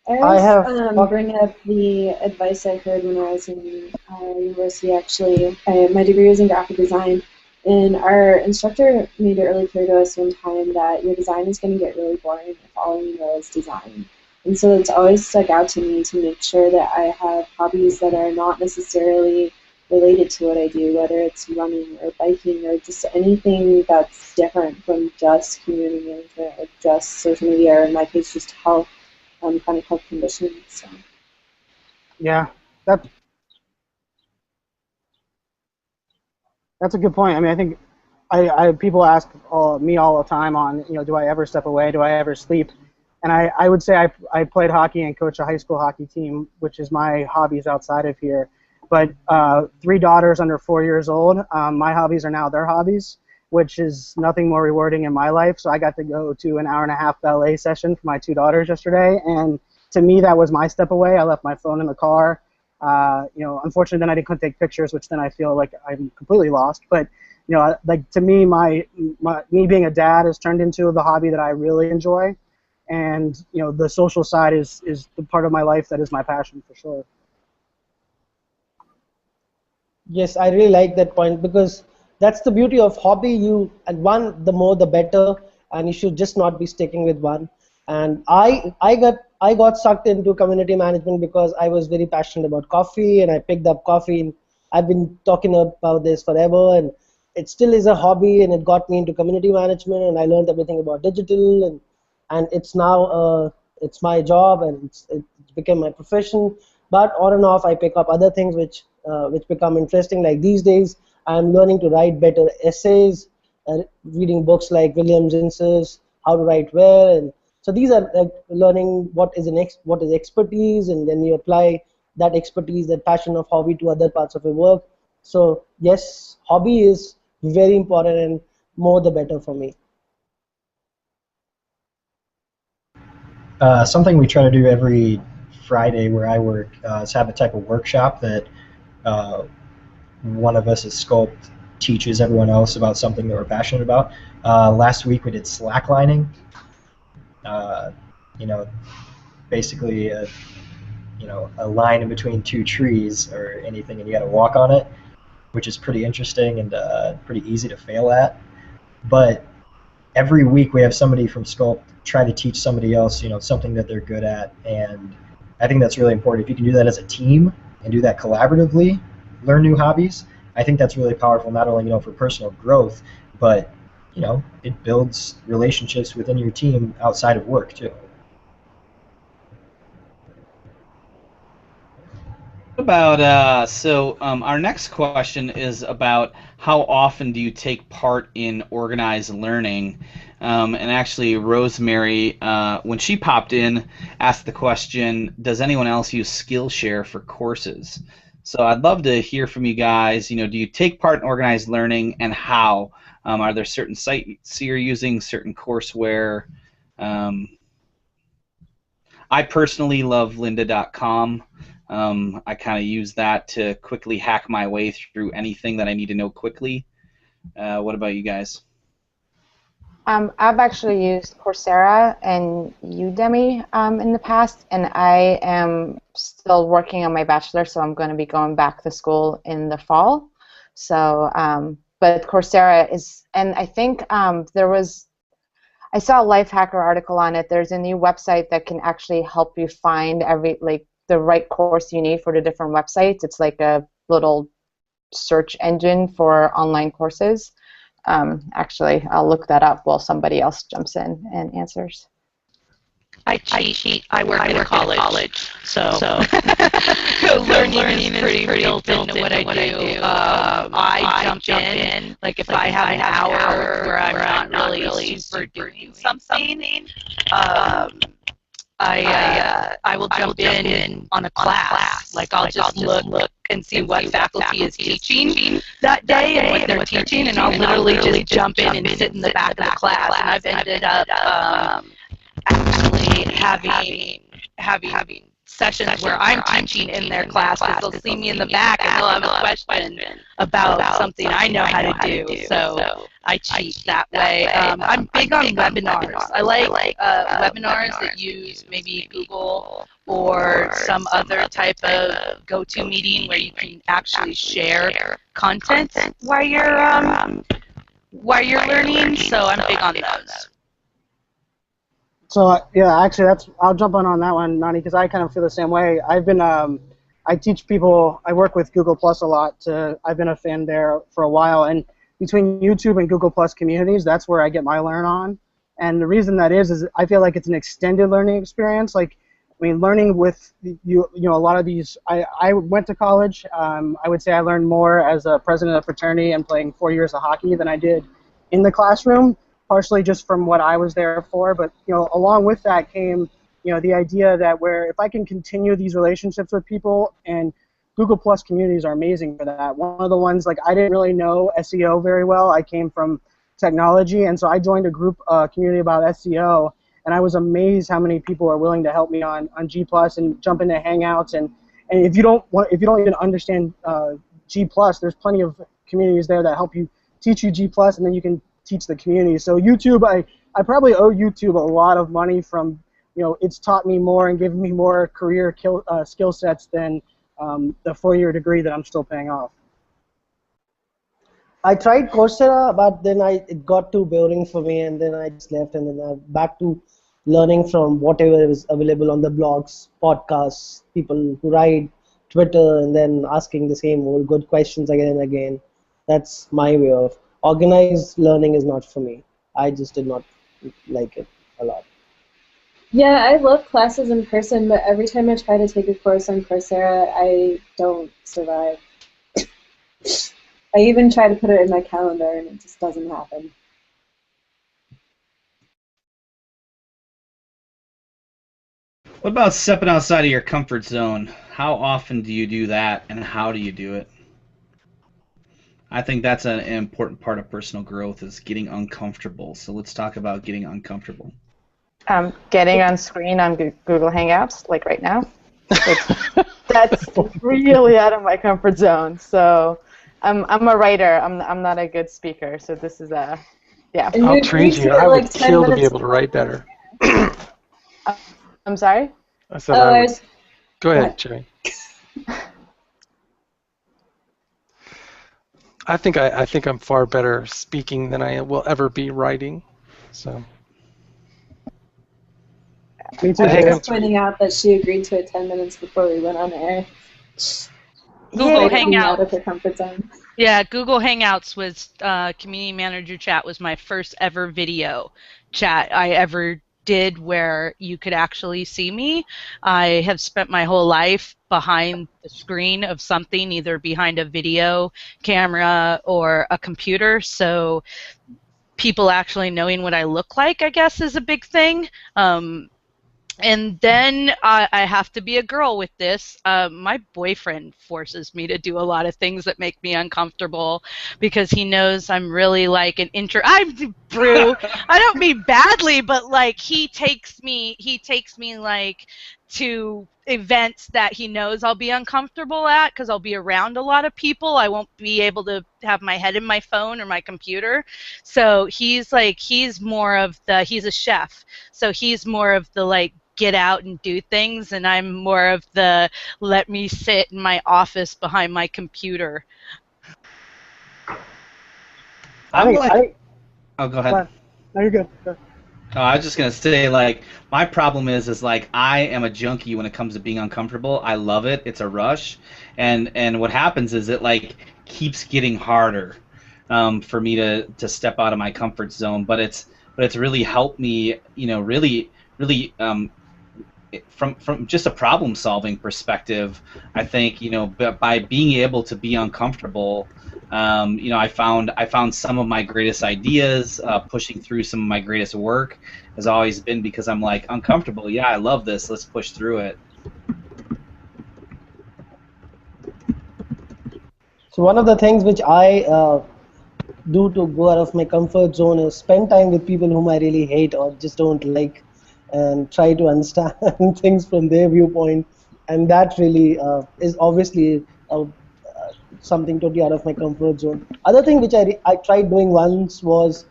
I always bring up the advice I heard when I was in university, actually. My degree was in graphic design, and our instructor made it really clear to us one time that your design is going to get really boring if all you know is design. And so it's always stuck out to me to make sure that I have hobbies that are not necessarily related to what I do, whether it's running or biking or just anything that's different from just community management or just social media, or in my case, just health, chronic health conditions. So. Yeah, that's a good point. I mean, I think people ask me all the time on, do I ever step away? Do I ever sleep? And I would say I played hockey and coached a high school hockey team, which is my hobbies outside of here. But 3 daughters under 4 years old, my hobbies are now their hobbies, which is nothing more rewarding in my life. So I got to go to an hour-and-a-half ballet session for my 2 daughters yesterday, and to me that was my step away. I left my phone in the car. Unfortunately, then I couldn't take pictures, which then I feel like I'm completely lost. But like to me, me being a dad has turned into the hobby that I really enjoy, and the social side is the part of my life that is my passion for sure. Yes, I really like that point, because that's the beauty of hobby. And one, the more the better, and you should just not be sticking with one. And I got sucked into community management because I was very passionate about coffee, and I picked up coffee, and I've been talking about this forever, and it still is a hobby, and it got me into community management, and I learned everything about digital, and it's now it's my job, and it became my profession. But on and off, I pick up other things which become interesting. Like these days, I'm learning to write better essays, reading books like William Zinsser's How to Write Well, and so these are like learning what is expertise, and then you apply that expertise, that passion of hobby, to other parts of your work. So yes, hobby is very important, and more the better for me. Something we try to do every Friday where I work is have a type of workshop that one of us at Sculpt teaches everyone else about something that we're passionate about. Last week we did slacklining. Basically a line in between 2 trees or anything, and you got to walk on it, which is pretty interesting and pretty easy to fail at. But every week we have somebody from Sculpt try to teach somebody else, something that they're good at, and I think that's really important. If you can do that as a team and do that collaboratively, learn new hobbies, I think that's really powerful, not only for personal growth, but it builds relationships within your team outside of work too. About our next question is about how often do you take part in organized learning? And actually, Rosemary, when she popped in, asked the question, does anyone else use Skillshare for courses? So I'd love to hear from you guys. Do you take part in organized learning, and how? Are there certain sites you're using, certain courseware? Um, I personally love lynda.com. I kind of use that to quickly hack my way through anything that I need to know quickly. What about you guys? I've actually used Coursera and Udemy in the past, and I am still working on my bachelor, so I'm going to be going back to school in the fall. So, but Coursera is, and I think I saw a Lifehacker article on it. There's a new website that can actually help you find the right course you need for the different websites. It's like a little search engine for online courses. Actually, I'll look that up while somebody else jumps in and answers. I cheat. I work in college, so learning is pretty built into what I do. I jump in, like if I have an hour where I'm not really super doing something. I will jump in on a class. Like I'll just look and see what faculty is teaching that day and what they're teaching, and I'll literally just jump in and sit in the back of the class. And I've ended up actually having sessions where I'm teaching in their class because they'll see me in the back and they'll have a question about something I know how to do. So I cheat that way. I'm big on webinars. I like webinars that use maybe Google or some other type of go-to meeting where you can actually share content while you're learning. So I'm big on those. So yeah, actually, I'll jump on that one, Nani, because I kind of feel the same way. I teach people. I work with Google Plus a lot. I've been a fan there for a while, and between YouTube and Google Plus communities, that's where I get my learn on. And the reason that is I feel like it's an extended learning experience. Like, I mean, learning with you know, a lot of these. I went to college. I would say I learned more as a president of fraternity and playing 4 years of hockey than I did in the classroom. Partially just from what I was there for, but along with that came the idea that where if I can continue these relationships with people, and Google Plus communities are amazing for that. One of the ones, like, I didn't really know SEO very well. I came from technology, and so I joined a group community about SEO, and I was amazed how many people are willing to help me on G Plus and jump into Hangouts, and if you don't even understand G Plus, there's plenty of communities there that help you teach you G Plus, and then you can teach the community. So YouTube, I probably owe YouTube a lot of money from, it's taught me more and given me more career skill sets than the 4-year degree that I'm still paying off. I tried Coursera, but then it got too boring for me, and then I just left, and then I'm back to learning from whatever is available on the blogs, podcasts, people who write, Twitter, and then asking the same old good questions again and again. That's my way of organized learning is not for me. I just did not like it a lot. Yeah, I love classes in person, but every time I try to take a course on Coursera, I don't survive. I even try to put it in my calendar, and it just doesn't happen. What about stepping outside of your comfort zone? How often do you do that, and how do you do it? I think that's an important part of personal growth, is getting uncomfortable. So let's talk about getting uncomfortable. Getting on screen on Google Hangouts, like right now. That's really out of my comfort zone. So I'm a writer. I'm not a good speaker. So this is yeah. I'll trade you. I would kill to be able to write better. I'm sorry? I said Go ahead, Sherrie. I think I'm far better speaking than I will ever be writing. So. Me too. I was pointing out that she agreed to it 10 minutes before we went on air. Google Hangouts. Out of her comfort zone. Yeah, Google Hangouts was community manager chat was my first ever video chat I ever did where you could actually see me. I have spent my whole life behind the screen of something, either behind a video camera or a computer, so people actually knowing what I look like, I guess, is a big thing. And then I have to be a girl with this. My boyfriend forces me to do a lot of things that make me uncomfortable because he knows I'm really like an I'm Brew. I don't mean badly, but like he takes me like to events that he knows I'll be uncomfortable at because I'll be around a lot of people. I won't be able to have my head in my phone or my computer. So he's more of the, he's a chef. So he's more of the like get out and do things, and I'm more of the let me sit in my office behind my computer. I'm like, oh, go ahead. No, you're good. Go ahead. Oh, I was just gonna say, like, my problem is like I am a junkie when it comes to being uncomfortable. I love it. It's a rush, and what happens is it like keeps getting harder for me to step out of my comfort zone. But it's really helped me, really from just a problem solving perspective. I think by being able to be uncomfortable. I found some of my greatest ideas, pushing through some of my greatest work has always been because I'm like uncomfortable. Yeah, I love this. Let's push through it. So one of the things which I do to go out of my comfort zone is spend time with people whom I really hate or just don't like, and try to understand things from their viewpoint, and that really is obviously something totally out of my comfort zone. Other thing which I tried doing once was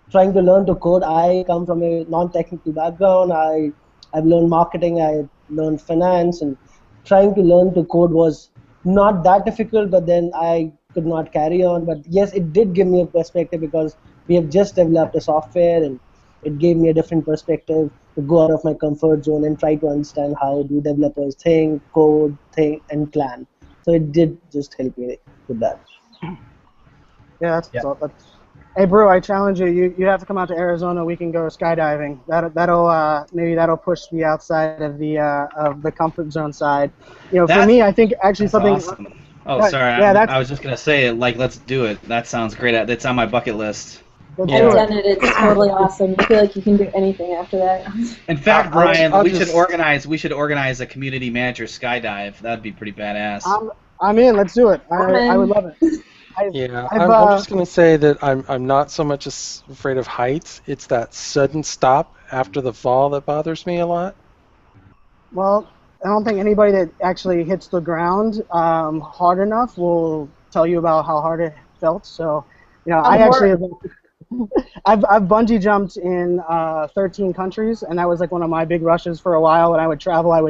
trying to learn to code. I come from a non-technical background. I've learned marketing, I learned finance, and trying to learn to code was not that difficult, but then I could not carry on. But yes, it did give me a perspective because we have just developed a software, and it gave me a different perspective to go out of my comfort zone and try to understand how do developers think, code, think, and plan. So it did just help me with that. Yeah, that's. Hey, Brew, I challenge you. You have to come out to Arizona. We can go skydiving. That'll push me outside of the comfort zone side. For me, I think actually something. Awesome. Oh, sorry. I was just gonna say, like, let's do it. That sounds great. That's on my bucket list. I've done it. It's totally awesome. You feel like you can do anything after that. In fact, Brian, we should organize a community manager skydive. That'd be pretty badass. I'm in. Let's do it. I would love it. I'm just going to say that I'm not so much afraid of heights. It's that sudden stop after the fall that bothers me a lot. Well, I don't think anybody that actually hits the ground hard enough will tell you about how hard it felt. So, I've bungee jumped in 13 countries, and that was like one of my big rushes for a while. When I would travel, I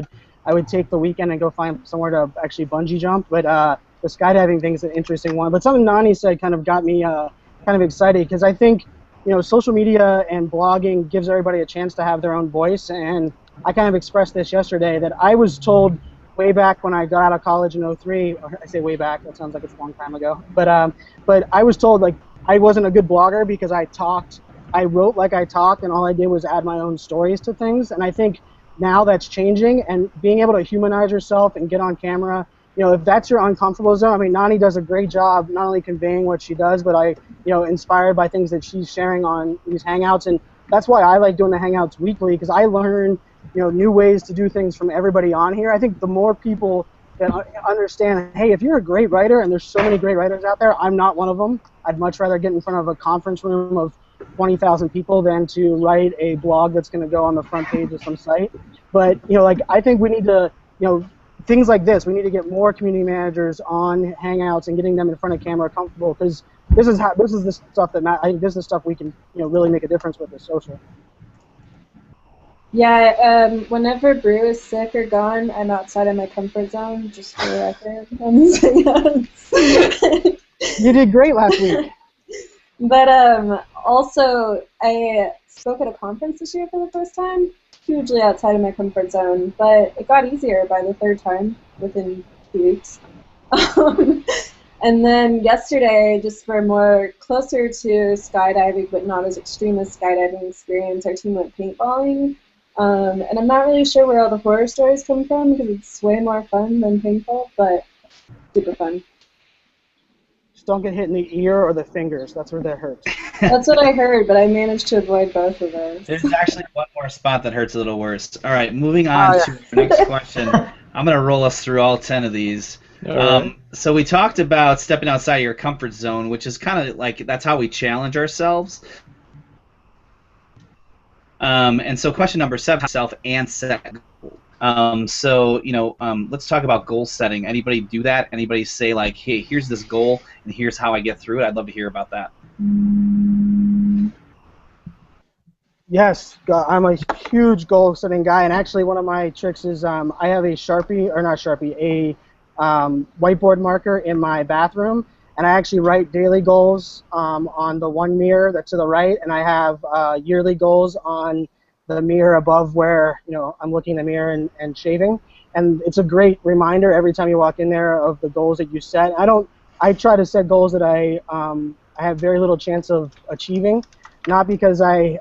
would take the weekend and go find somewhere to actually bungee jump. But the skydiving thing is an interesting one. But something Nani said kind of got me kind of excited, because I think social media and blogging gives everybody a chance to have their own voice. And I kind of expressed this yesterday that I was told way back when I got out of college in 03. Or I say way back, that sounds like it's a long time ago. But I was told like I wasn't a good blogger because I wrote like I talked, and all I did was add my own stories to things. And I think now that's changing, and being able to humanize yourself and get on camera, if that's your uncomfortable zone. I mean, Nani does a great job not only conveying what she does, but inspired by things that she's sharing on these Hangouts. And that's why I like doing the Hangouts weekly, because I learn, new ways to do things from everybody on here. I think the more people that understand, hey, if you're a great writer, and there's so many great writers out there, I'm not one of them. I'd much rather get in front of a conference room of 20,000 people than to write a blog that's going to go on the front page of some site. But, I think we need to, things like this, we need to get more community managers on Hangouts and getting them in front of camera comfortable, because this is the stuff that I think this is the stuff we can, really make a difference with, is social. Yeah, whenever Brew is sick or gone, I'm outside of my comfort zone, just for the record. You did great last week. But also, I spoke at a conference this year for the first time, hugely outside of my comfort zone, but it got easier by the third time within 2 weeks. And then yesterday, just for more closer to skydiving, but not as extreme as skydiving experience, our team went paintballing. And I'm not really sure where all the horror stories come from because it's way more fun than paintball, but super fun. Just don't get hit in the ear or the fingers. That's where that hurts. That's what I heard, but I managed to avoid both of those. There's actually one more spot that hurts a little worse. All right, moving on to our next question. I'm going to roll us through all 10 of these. So we talked about stepping outside your comfort zone, which is kind of like that's how we challenge ourselves. And so question number 7, self and set goals. So, let's talk about goal setting. Anybody do that? Anybody say like, hey, here's this goal and here's how I get through it? I'd love to hear about that. Yes, I'm a huge goal-setting guy, and actually one of my tricks is I have a Sharpie, or not Sharpie, a whiteboard marker in my bathroom, and I actually write daily goals on the one mirror that's to the right, and I have yearly goals on the mirror above where I'm looking in the mirror and shaving, and it's a great reminder every time you walk in there of the goals that you set. I try to set goals that I have very little chance of achieving. Not because I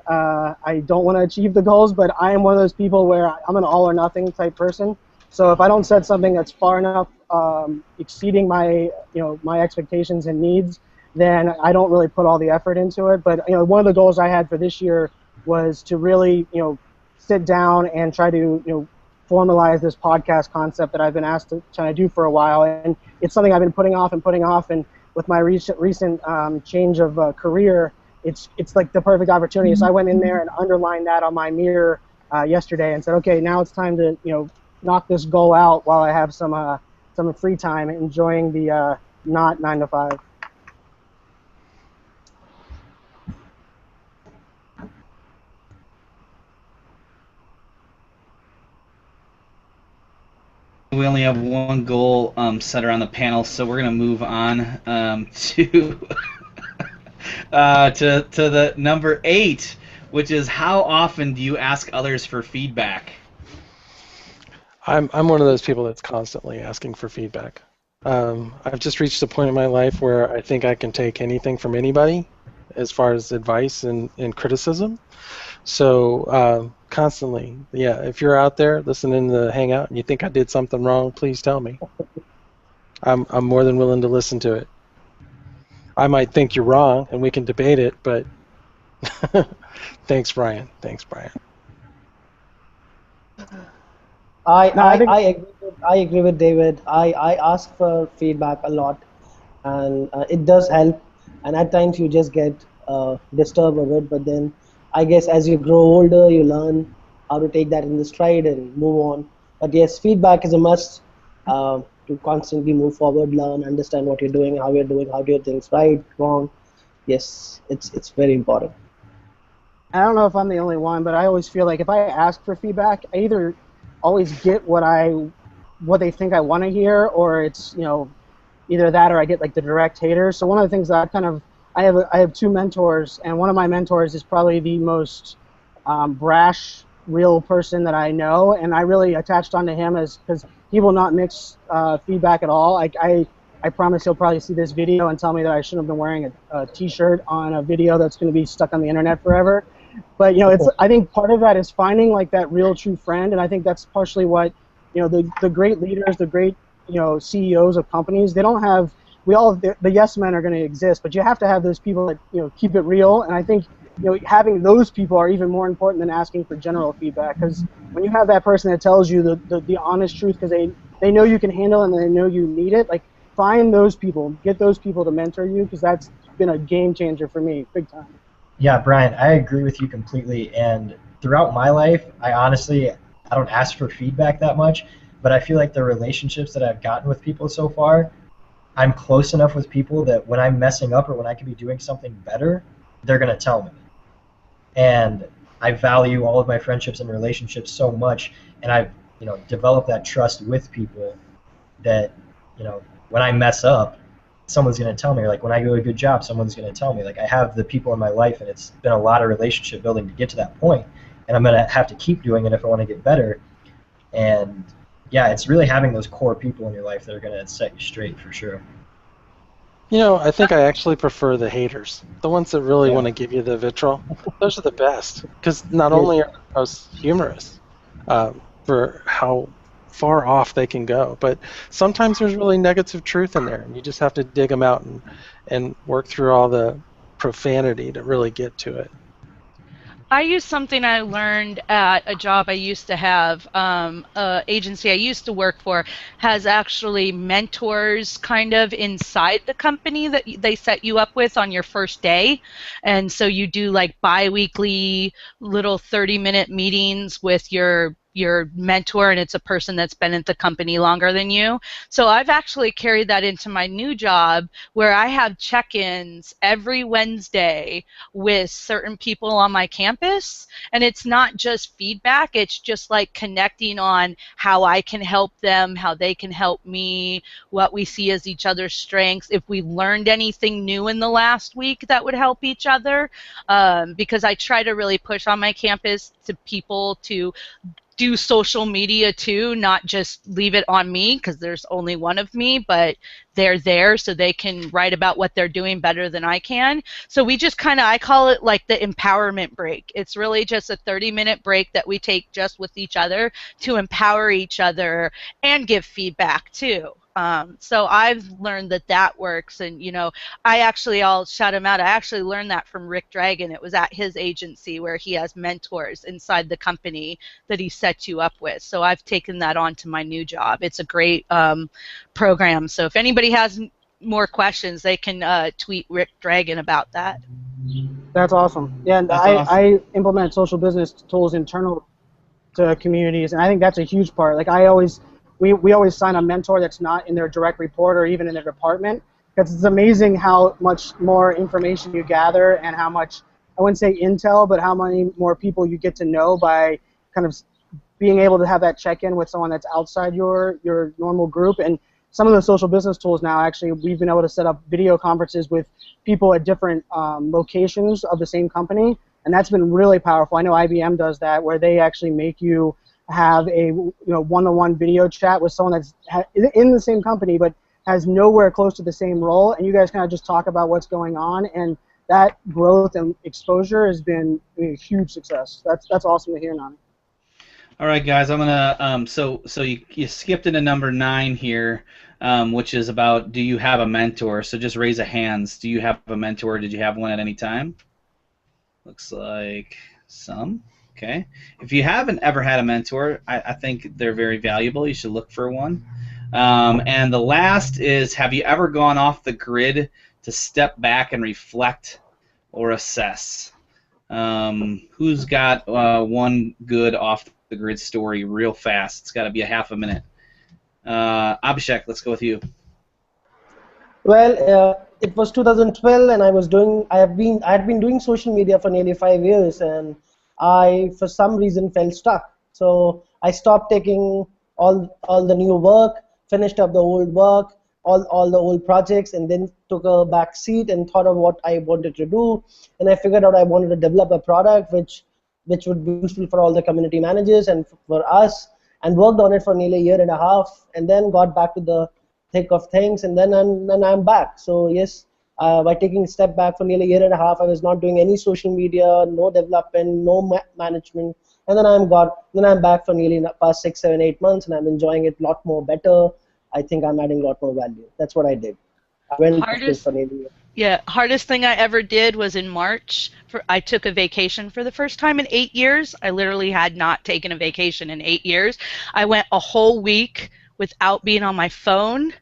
don't want to achieve the goals, but I am one of those people where I'm an all or nothing type person. So if I don't set something that's far enough exceeding my my expectations and needs, then I don't really put all the effort into it. But one of the goals I had for this year was to really sit down and try to formalize this podcast concept that I've been asked to try to do for a while, and it's something I've been putting off, and with my recent change of career. It's like the perfect opportunity. So I went in there and underlined that on my mirror yesterday and said, okay, now it's time to knock this goal out while I have some free time, enjoying the not 9 to 5. We only have one goal set around the panel, so we're going to move on to to the number 8, which is how often do you ask others for feedback? I'm one of those people that's constantly asking for feedback. I've just reached a point in my life where I think I can take anything from anybody as far as advice and criticism. So constantly, yeah, if you're out there listening to the Hangout and you think I did something wrong, please tell me. I'm more than willing to listen to it. I might think you're wrong, and we can debate it, but thanks, Brian. I agree with David. I ask for feedback a lot, and it does help. And at times you just get disturbed of it, but then I guess as you grow older, you learn how to take that in the stride and move on. But yes, feedback is a must. To constantly move forward, learn, understand what you're doing, how do you things right, wrong. Yes, it's very important. I don't know if I'm the only one, but I always feel like if I ask for feedback, I either always get what they think I want to hear, or it's either that or I get like the direct haters. So one of the things that I have 2 mentors, and one of my mentors is probably the most brash, real person that I know, and I really attached onto him because he will not mix feedback at all. I promise he'll probably see this video and tell me that I shouldn't have been wearing a T-shirt on a video that's going to be stuck on the internet forever. But I think part of that is finding like that real true friend, and I think that's partially what the great leaders, the great CEOs of companies, they don't have. The yes men are going to exist, but you have to have those people that keep it real, and I think having those people are even more important than asking for general feedback, because when you have that person that tells you the honest truth because they know you can handle it and they know you need it, like find those people, get those people to mentor you, because that's been a game changer for me, big time. Yeah, Brian, I agree with you completely, and throughout my life, I don't ask for feedback that much, but I feel like the relationships that I've gotten with people so far, I'm close enough with people that when I'm messing up or when I could be doing something better, they're going to tell me. And I value all of my friendships and relationships so much, and I've developed that trust with people that when I mess up, someone's going to tell me. Like when I do a good job, someone's going to tell me. Like I have the people in my life, and it's been a lot of relationship building to get to that point, and I'm going to have to keep doing it if I want to get better. And yeah, it's really having those core people in your life that are going to set you straight for sure. I think I actually prefer the haters, the ones that really want to give you the vitriol. Those are the best, because not only are the posts humorous for how far off they can go, but sometimes there's really negative truth in there, and you just have to dig them out and work through all the profanity to really get to it. I use something I learned at a job I used to have. Agency I used to work for has actually mentors kind of inside the company that they set you up with on your first day. And so you do like bi-weekly little 30-minute meetings with your mentor, and it's a person that's been at the company longer than you. So I've actually carried that into my new job, where I have check-ins every Wednesday with certain people on my campus, and it's not just feedback, it's just like connecting on how I can help them, how they can help me, what we see as each other's strengths, if we learned anything new in the last week that would help each other, because I try to really push on my campus to people to do social media too, not just leave it on me, because there's only one of me, but they're there so they can write about what they're doing better than I can. So we just kind of, I call it like the empowerment break. It's really just a 30-minute break that we take just with each other to empower each other and give feedback too. So I've learned that works, and I'll shout him out. I actually learned that from Rick Dragon. It was at his agency where he has mentors inside the company that he sets you up with. So I've taken that on to my new job. It's a great program. So if anybody has more questions, they can tweet Rick Dragon about that. That's awesome. Yeah, and I implement social business tools internal to communities, and I think that's a huge part. Like we always sign a mentor that's not in their direct report or even in their department, because it's amazing how much more information you gather and how much, I wouldn't say intel, but how many more people you get to know by kind of being able to have that check-in with someone that's outside your normal group. And some of the social business tools now, actually, we've been able to set up video conferences with people at different locations of the same company, and that's been really powerful. I know IBM does that, where they actually make you have a one-on-one video chat with someone that's in the same company but has nowhere close to the same role, and you guys kind of just talk about what's going on, and that growth and exposure has been a huge success. That's awesome to hear, Nani. All right, guys, I'm gonna so you skipped into number 9 here, which is about, do you have a mentor? So just raise a hands. Do you have a mentor? Did you have one at any time? Looks like some. Okay. If you haven't ever had a mentor, I think they're very valuable. You should look for one. And the last is, have you ever gone off the grid to step back and reflect or assess? Who's got one good off the grid story real fast? It's got to be a half a minute. Abhishek, let's go with you. Well, it was 2012, and I had been doing social media for nearly 5 years, and I, for some reason, felt stuck. So I stopped taking all the new work, finished up the old work, all the old projects, and then took a back seat and thought of what I wanted to do. And I figured out I wanted to develop a product which would be useful for all the community managers and for us, and worked on it for nearly a year and a half, and then got back to the thick of things, and then I'm back. So yes, by taking a step back for nearly a year and a half, I was not doing any social media, no development, no management, and then I'm back for nearly the past 6, 7, 8 months, and I'm enjoying it a lot more better. I think I'm adding a lot more value. That's what I did. I went for nearly a year. Yeah, hardest thing I ever did was in March. I took a vacation for the first time in 8 years. I literally had not taken a vacation in 8 years. I went a whole week without being on my phone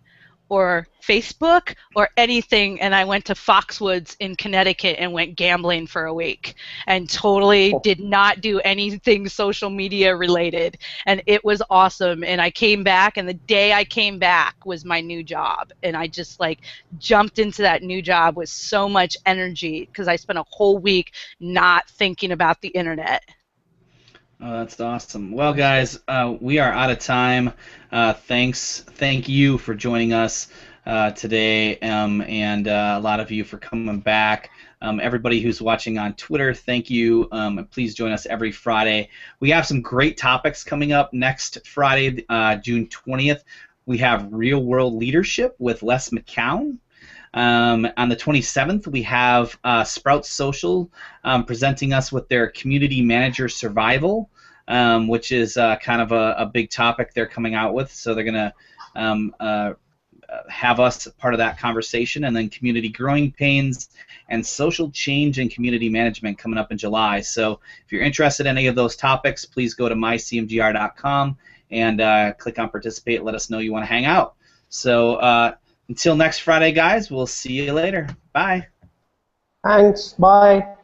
or Facebook or anything, and I went to Foxwoods in Connecticut and went gambling for a week and totally did not do anything social media related, and it was awesome. And I came back, and the day I came back was my new job, and I just like jumped into that new job with so much energy because I spent a whole week not thinking about the internet. Oh, that's awesome. Well, guys, we are out of time. Thank you for joining us today, and a lot of you for coming back. Everybody who's watching on Twitter, thank you. Please join us every Friday. We have some great topics coming up next Friday, June 20th. We have Real World Leadership with Les McCown. On the 27th, we have Sprout Social presenting us with their Community Manager Survival, which is kind of a big topic they're coming out with. So they're going to have us part of that conversation, and then Community Growing Pains and Social Change and Community Management coming up in July. So if you're interested in any of those topics, please go to mycmgr.com and click on Participate. Let us know you want to hang out. So until next Friday, guys, we'll see you later. Bye. Thanks. Bye.